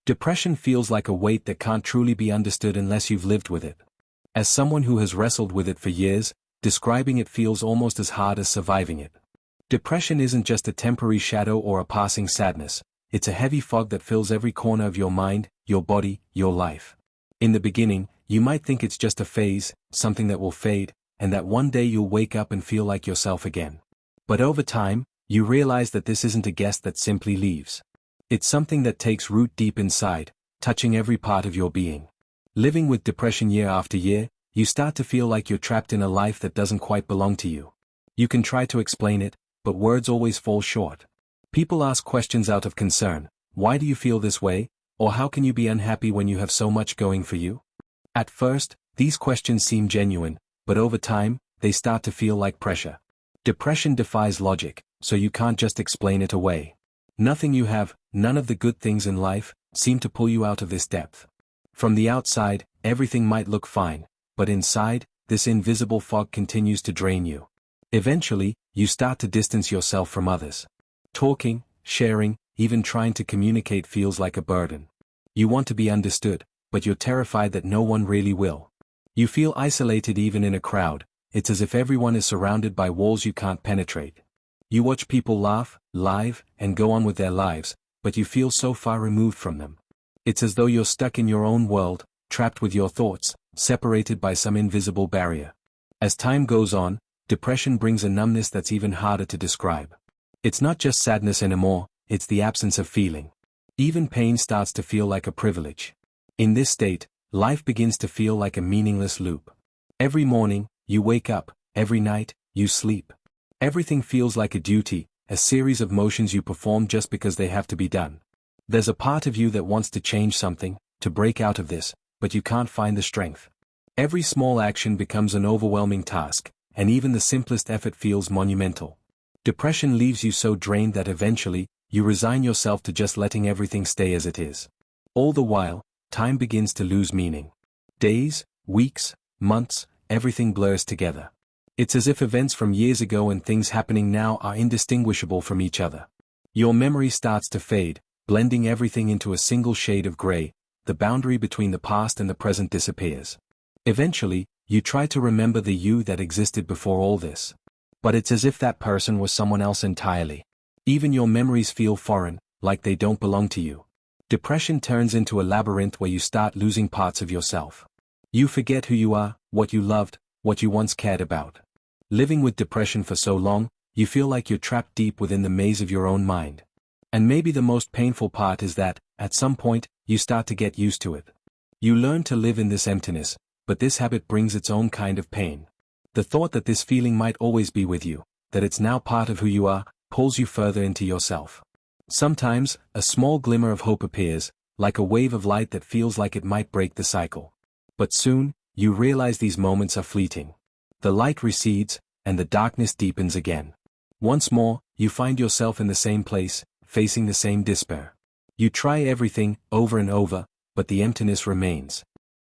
Depression feels like a weight that can't truly be understood unless you've lived with it. As someone who has wrestled with it for years, describing it feels almost as hard as surviving it. Depression isn't just a temporary shadow or a passing sadness, it's a heavy fog that fills every corner of your mind, your body, your life. In the beginning, you might think it's just a phase, something that will fade, and that one day you'll wake up and feel like yourself again. But over time, you realize that this isn't a guest that simply leaves. It's something that takes root deep inside, touching every part of your being. Living with depression year after year, you start to feel like you're trapped in a life that doesn't quite belong to you. You can try to explain it, but words always fall short. People ask questions out of concern. Why do you feel this way? Or how can you be unhappy when you have so much going for you? At first, these questions seem genuine, but over time, they start to feel like pressure. Depression defies logic, so you can't just explain it away. Nothing you have, none of the good things in life, seem to pull you out of this depth. From the outside, everything might look fine, but inside, this invisible fog continues to drain you. Eventually, you start to distance yourself from others. Talking, sharing, even trying to communicate feels like a burden. You want to be understood, but you're terrified that no one really will. You feel isolated even in a crowd. It's as if everyone is surrounded by walls you can't penetrate. You watch people laugh, live, and go on with their lives, but you feel so far removed from them. It's as though you're stuck in your own world, trapped with your thoughts, separated by some invisible barrier. As time goes on, depression brings a numbness that's even harder to describe. It's not just sadness anymore, it's the absence of feeling. Even pain starts to feel like a privilege. In this state, life begins to feel like a meaningless loop. Every morning, you wake up, every night, you sleep. Everything feels like a duty, a series of motions you perform just because they have to be done. There's a part of you that wants to change something, to break out of this, but you can't find the strength. Every small action becomes an overwhelming task, and even the simplest effort feels monumental. Depression leaves you so drained that eventually, you resign yourself to just letting everything stay as it is. All the while, time begins to lose meaning. Days, weeks, months, everything blurs together. It's as if events from years ago and things happening now are indistinguishable from each other. Your memory starts to fade, blending everything into a single shade of gray. The boundary between the past and the present disappears. Eventually, you try to remember the you that existed before all this. But it's as if that person was someone else entirely. Even your memories feel foreign, like they don't belong to you. Depression turns into a labyrinth where you start losing parts of yourself. You forget who you are, what you loved, what you once cared about. Living with depression for so long, you feel like you're trapped deep within the maze of your own mind. And maybe the most painful part is that, at some point, you start to get used to it. You learn to live in this emptiness, but this habit brings its own kind of pain. The thought that this feeling might always be with you, that it's now part of who you are, pulls you further into yourself. Sometimes, a small glimmer of hope appears, like a wave of light that feels like it might break the cycle. But soon, you realize these moments are fleeting. The light recedes, and the darkness deepens again. Once more, you find yourself in the same place, facing the same despair. You try everything, over and over, but the emptiness remains.